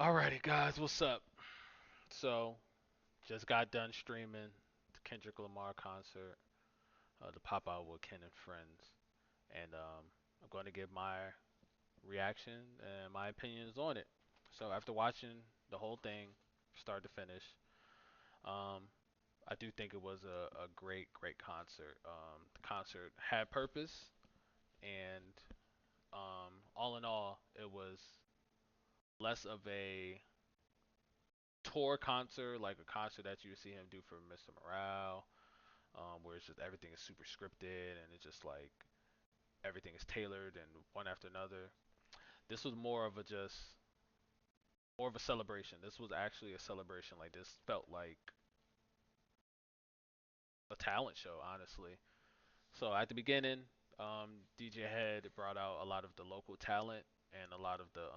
Alrighty, guys, what's up? So, just got done streaming the Kendrick Lamar concert, the Pop Out with Ken and Friends, and I'm going to give my reaction and my opinions on it. So, after watching the whole thing, start to finish, um, I do think it was a great concert. The concert had purpose, and all in all, it was less of a tour concert, like a concert that you would see him do for Mr. Morale, where it's just everything is super scripted and it's just like everything is tailored and one after another. This was more of a celebration. This was actually a celebration. Like this felt like a talent show, honestly. So at the beginning, DJ had brought out a lot of the local talent and a lot of the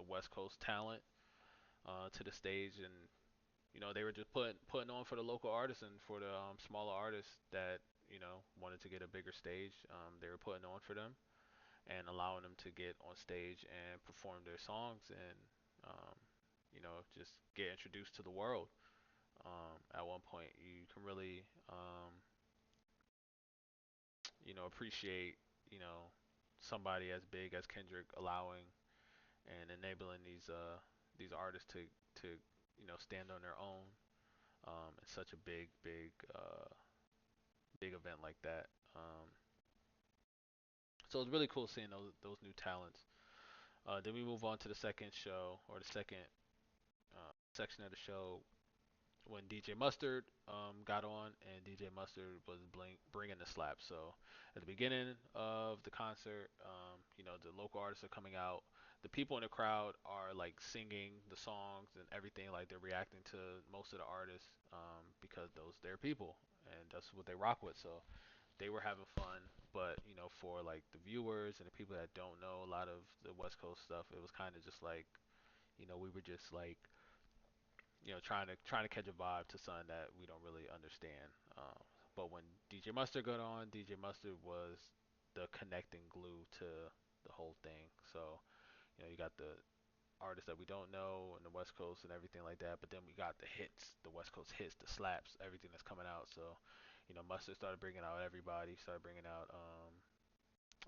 West Coast talent to the stage, and they were just putting on for the local artists and for the smaller artists that wanted to get a bigger stage. They were putting on for them and allowing them to get on stage and perform their songs and um, just get introduced to the world. At one point, you can really appreciate somebody as big as Kendrick allowing and enabling these artists to stand on their own in such a big event like that. So it's really cool seeing those new talents. Then we move on to the second show or the second section of the show when DJ Mustard got on, and DJ Mustard was bringing the slap. So at the beginning of the concert, the local artists are coming out. The people in the crowd are like singing the songs and everything, like they're reacting to most of the artists because those they're people and that's what they rock with. So they were having fun, but for like the viewers and the people that don't know a lot of the West Coast stuff, it was kind of just like, we were just like, trying to catch a vibe to something that we don't really understand. But when DJ Mustard got on, DJ Mustard was the connecting glue to the whole thing. So you got the artists that we don't know and the West Coast and everything like that, but then we got the hits, the West Coast hits, the slaps, everything that's coming out. So Mustard started bringing out everybody, started bringing out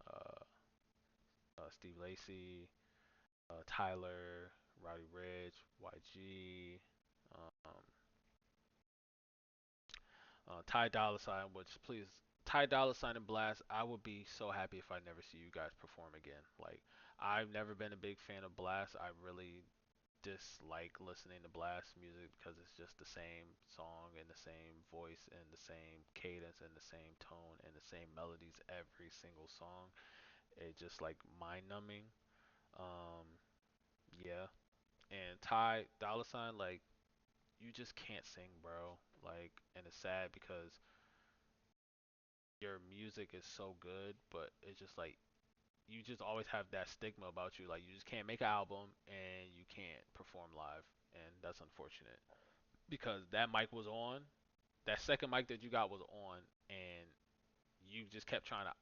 uh, Steve Lacy, Tyler, Roddy Rich, YG, um, Ty Dolla Sign. Which please, Ty Dolla Sign and Blast. I would be so happy if I never see you guys perform again. Like I've never been a big fan of Blast. I really dislike listening to Blast music because it's just the same song and the same voice and the same cadence and the same tone and the same melodies every single song. It just like mind numbing. Um, yeah. And Ty Dolla Sign, like you just can't sing, bro. Like, and it's sad because your music is so good, but it's just like you just always have that stigma about you. Like you just can't make an album and you can't perform live, and that's unfortunate because that mic was on. That second mic that you got was on, and you just kept trying to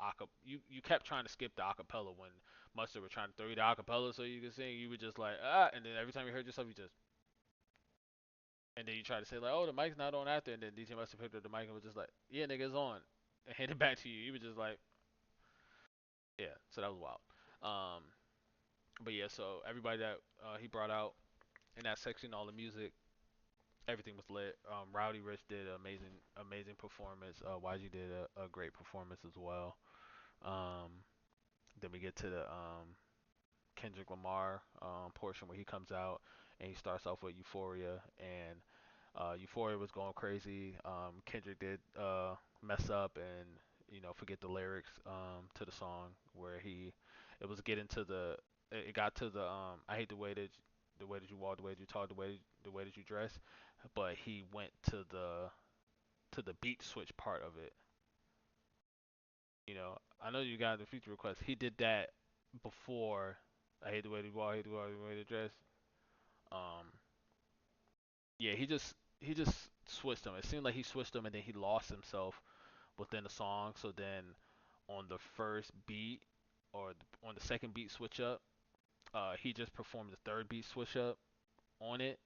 you kept trying to skip the acapella when Mustard was trying to throw you the acapella so you could sing. You were just like and then every time you heard yourself, you just and then you try to say like, oh, the mic's not on after, and then DJ Mustard picked up the mic and was just like, yeah, nigga, it's on, and handed it back to you. You were just like, yeah. So that was wild. Um, but yeah, so everybody that he brought out in that section, all the music, everything was lit. Rowdy Rich did an amazing performance. YG did a great performance as well. Um, then we get to the Kendrick Lamar portion where he comes out and he starts off with Euphoria, and Euphoria was going crazy. Kendrick did mess up and forget the lyrics to the song where it was getting to it got to the I hate the way that you walk, the way that you talk, the way that you dress, but he went to the beat switch part of it. I know you got the feature request. He did that before I hate the way that you walk, I hate the way they dress. Um, yeah, he just switched them. It seemed like he switched them and then he lost himself within the song. So then on the first beat or on the second beat switch up, he just performed the third beat switch up on it,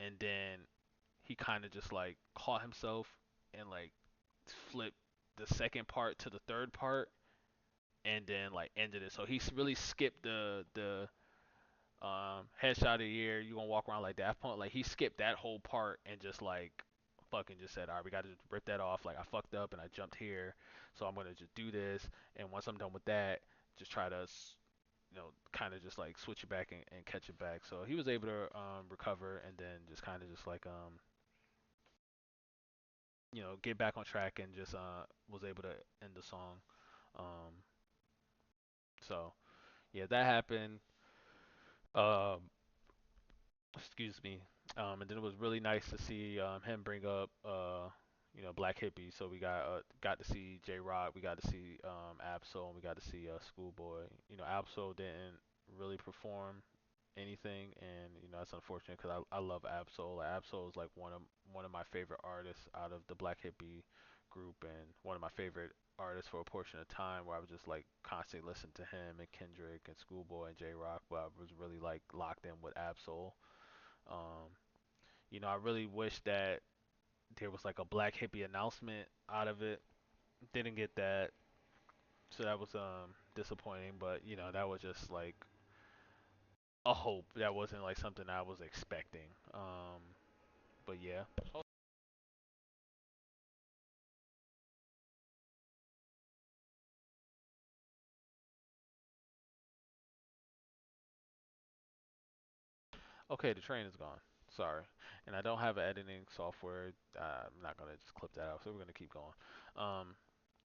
and then he kind of just like caught himself and like flipped the second part to the third part, and then like ended it. So he really skipped the headshot of the year. You gonna walk around like that point? Like he skipped that whole part and just like fucking just said, all right, we got to rip that off. Like I fucked up and I jumped here, so I'm gonna just do this. And once I'm done with that, just try to kind of just like switch it back and catch it back. So he was able to recover and then just kind of just like get back on track and just was able to end the song. Um, so yeah, that happened. Um, excuse me. And then it was really nice to see him bring up Black Hippie. So we got to see J Rock, we got to see Absol, and we got to see Schoolboy. Absol didn't really perform anything, and that's unfortunate because I love Absol. Like, Absol is like one of my favorite artists out of the Black Hippie group, and one of my favorite artists for a portion of time where I was just like constantly listening to him and Kendrick and Schoolboy and J Rock, but I was really like locked in with Absol. Um, I really wish that there was like a Black Hippie announcement out of it. Didn't get that, so that was disappointing. But that was just like a hope. That wasn't like something I was expecting. But yeah. Okay, the train is gone. Sorry, and I don't have an editing software. I'm not gonna just clip that out, so we're gonna keep going.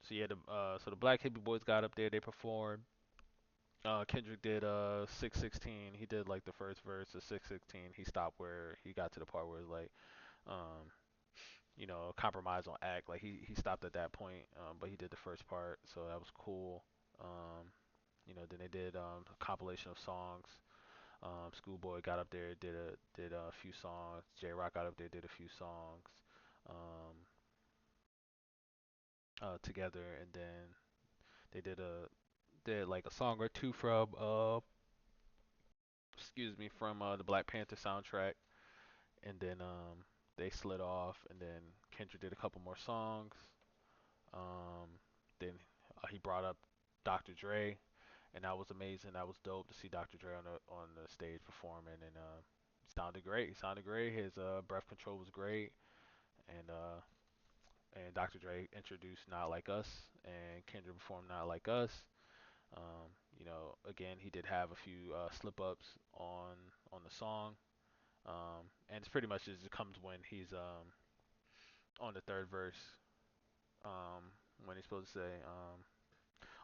So yeah, the Black Hippie Boys got up there. They performed. Kendrick did 616. He did like the first verse of 616. He stopped where he got to the part where it's like um compromise on act. Like he stopped at that point, but he did the first part, so that was cool. Um, then they did a compilation of songs. Schoolboy got up there, did a few songs. J Rock got up there, did a few songs um, together, and then they did like a song or two from excuse me, from the Black Panther soundtrack, and then they slid off, and then Kendrick did a couple more songs. Um, then he brought up Dr. Dre, and that was amazing. That was dope to see Dr. Dre on the stage performing, and he sounded great. He sounded great. His breath control was great, and Dr. Dre introduced Not Like Us, and Kendrick performed Not Like Us. Again, he did have a few slip ups on the song, and it's pretty much just it comes when he's on the third verse, um, when he's supposed to say,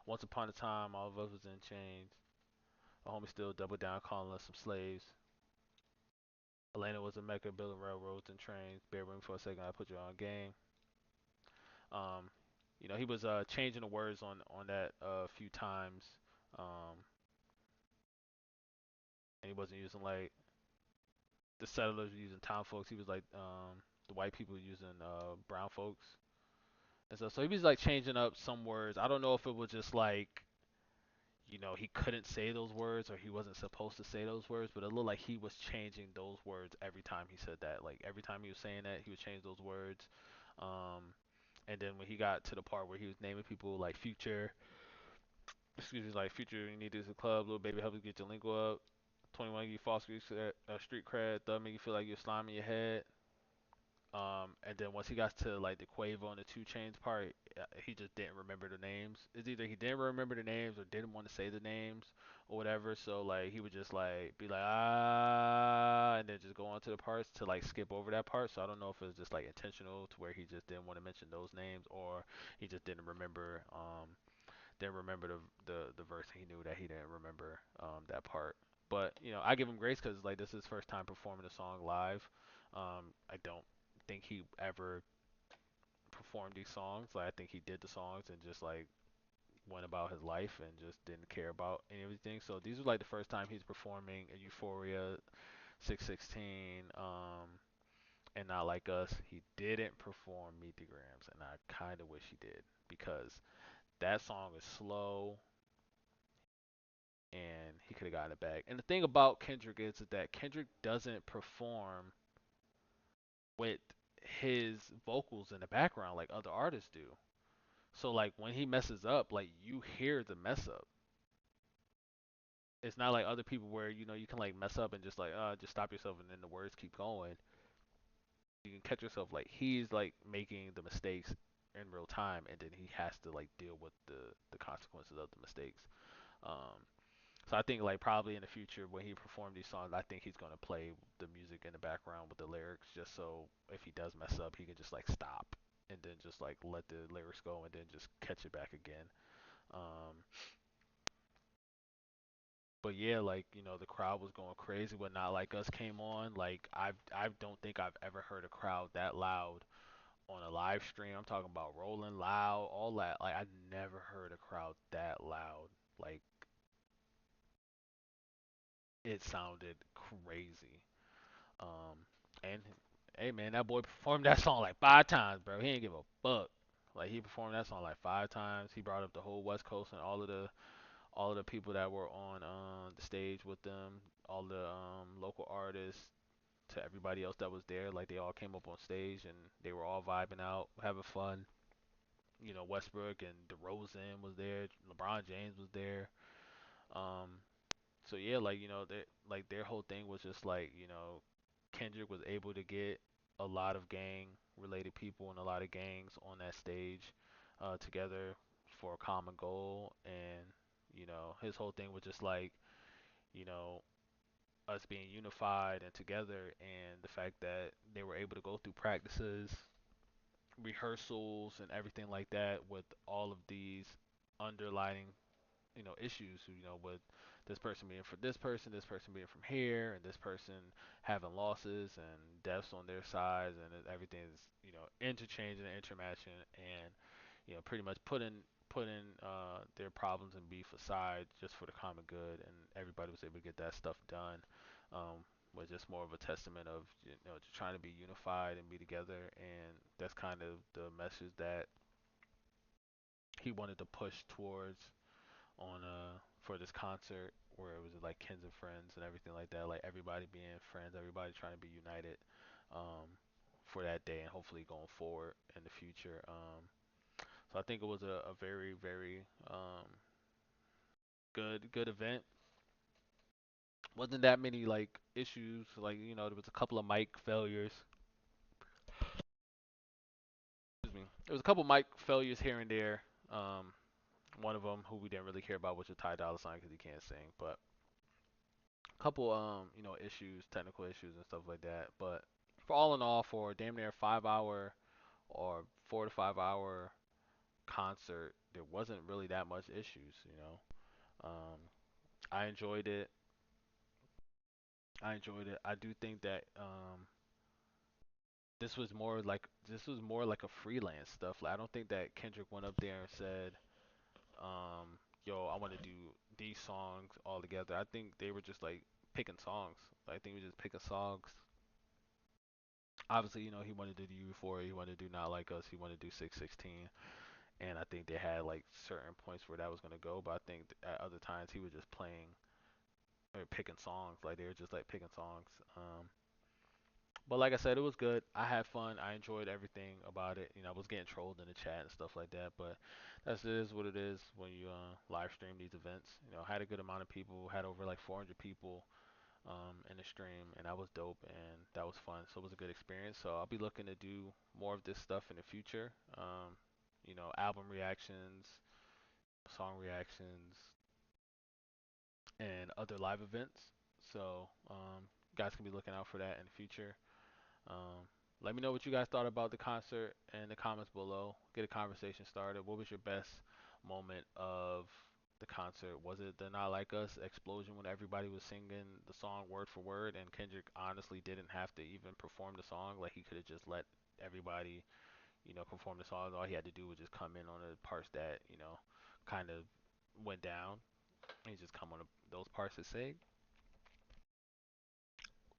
"Once upon a time, all of us was in chains. A homie still double down, calling us some slaves. Atlanta was a mecca, building railroads and trains. Bear with me for a second, I put you on game." Um, he was changing the words on that a few times, um, and he wasn't using like the settlers were using town folks. He was like the white people using brown folks. And so he was like changing up some words. I don't know if it was just like he couldn't say those words or he wasn't supposed to say those words, but it looked like he was changing those words every time he said that. Like every time he was saying that, he would change those words. Um, and then when he got to the part where he was naming people like Future, excuse me, like Future, you need this a club, little baby, help you get your lingo up. 21 give you false street cred, thug make you feel like you're slime in your head. And then once he got to like the Quavo and the Two Chains part, he just didn't remember the names. It's either he didn't remember the names or didn't want to say the names or whatever. So like he would just like be like and then just go on to the parts to like skip over that part. So I don't know if it was just like intentional to where he just didn't want to mention those names or he just didn't remember the verse. He knew that he didn't remember that part. But I give him grace because like this is his first time performing a song live. I don't think he ever performed these songs. Like I think he did the songs and just like went about his life and just didn't care about any of everything. So these was like the first time he's performing a Euphoria, 616, and Not Like Us. He didn't perform Meet the Grams, and I kind of wish he did because that song is slow. and he could have gotten it back. And the thing about Kendrick is that Kendrick doesn't perform with his vocals in the background like other artists do. So like when he messes up, like you hear the mess up. It's not like other people where you can like mess up and just like just stop yourself and then the words keep going. You can catch yourself like he's like making the mistakes in real time and then he has to like deal with the consequences of the mistakes. Um, so I think like probably in the future when he perform these songs, I think he's gonna play the music in the background with the lyrics just so if he does mess up, he can just like stop and then just like let the lyrics go and then just catch it back again. Um, but yeah, like the crowd was going crazy when Not Like Us came on. Like I don't think I've ever heard a crowd that loud on a live stream. I'm talking about rolling loud, all that. Like I never heard a crowd that loud. Like it sounded crazy. Um, and hey man, that boy performed that song like 5 times, bro. He didn't give a fuck. Like he performed that song like 5 times. He brought up the whole West Coast and all of the people that were on the stage with them, all the local artists, to everybody else that was there. Like they all came up on stage and they were all vibing out, having fun. Westbrook and DeRozan was there. LeBron James was there. Um, so yeah, like their whole thing was just like Kendrick was able to get a lot of gang related people and a lot of gangs on that stage together for a common goal, and his whole thing was just like you know us being unified and together, and the fact that they were able to go through practices, rehearsals, and everything like that with all of these underlining issues, with this person being for this person being from here, and this person having losses and deaths on their sides, and everything is, interchanging and intermatching, and, pretty much putting their problems and beef aside just for the common good, and everybody was able to get that stuff done. Was just more of a testament of just trying to be unified and be together, and that's kind of the message that he wanted to push towards on for this concert where it was like kins and friends and everything like that, like everybody being friends, everybody trying to be united for that day and hopefully going forward in the future. So I think it was a very very good event. Wasn't that many like issues, like there was a couple of mic failures. Excuse me. There was a couple mic failures here and there. One of them who we didn't really care about was your Ty Dolla Sign because he can't sing, but couple issues, technical issues and stuff like that. But for all in all, for damn near 5 hour or 4 to 5 hour concert, there wasn't really that much issues. Um, I enjoyed it. I enjoyed it. I do think that this was more like a freelance stuff. Like I don't think that Kendrick went up there and said, "Yo, I want to do these songs all together." I think they were just like picking songs. Like, I think we just picking songs. Obviously, he wanted to do Euphoria, he wanted to do Not Like Us, he wanted to do 616, and I think they had like certain points where that was gonna go, but I think at other times he was just playing or picking songs, like they were just like picking songs. But like I said, it was good. I had fun. I enjoyed everything about it. I was getting trolled in the chat and stuff like that, but that's it is what it is when you live stream these events. Had a good amount of people, had over like 400 people in the stream, and that was dope and that was fun. So it was a good experience. So I'll be looking to do more of this stuff in the future. Album reactions, song reactions, and other live events. So you guys can be looking out for that in the future. Um, Let me know what you guys thought about the concert in the comments below. Get a conversation started. What was your best moment of the concert? Was it the Not Like Us explosion when everybody was singing the song word for word and Kendrick honestly didn't have to even perform the song? Like he could have just let everybody, perform the song. All he had to do was just come in on the parts that, kind of went down. He just come on those parts to sing.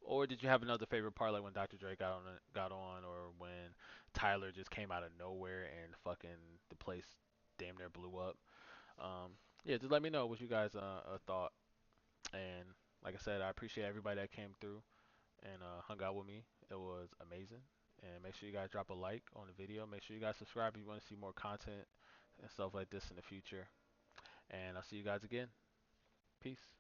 Or did you have another favorite part, like when Dr. Dre got on, or when Tyler just came out of nowhere and fucking the place damn near blew up? Yeah, just let me know what you guys thought. And like I said, I appreciate everybody that came through and hung out with me. It was amazing. And make sure you guys drop a like on the video. Make sure you guys subscribe if you want to see more content and stuff like this in the future. And I'll see you guys again. Peace.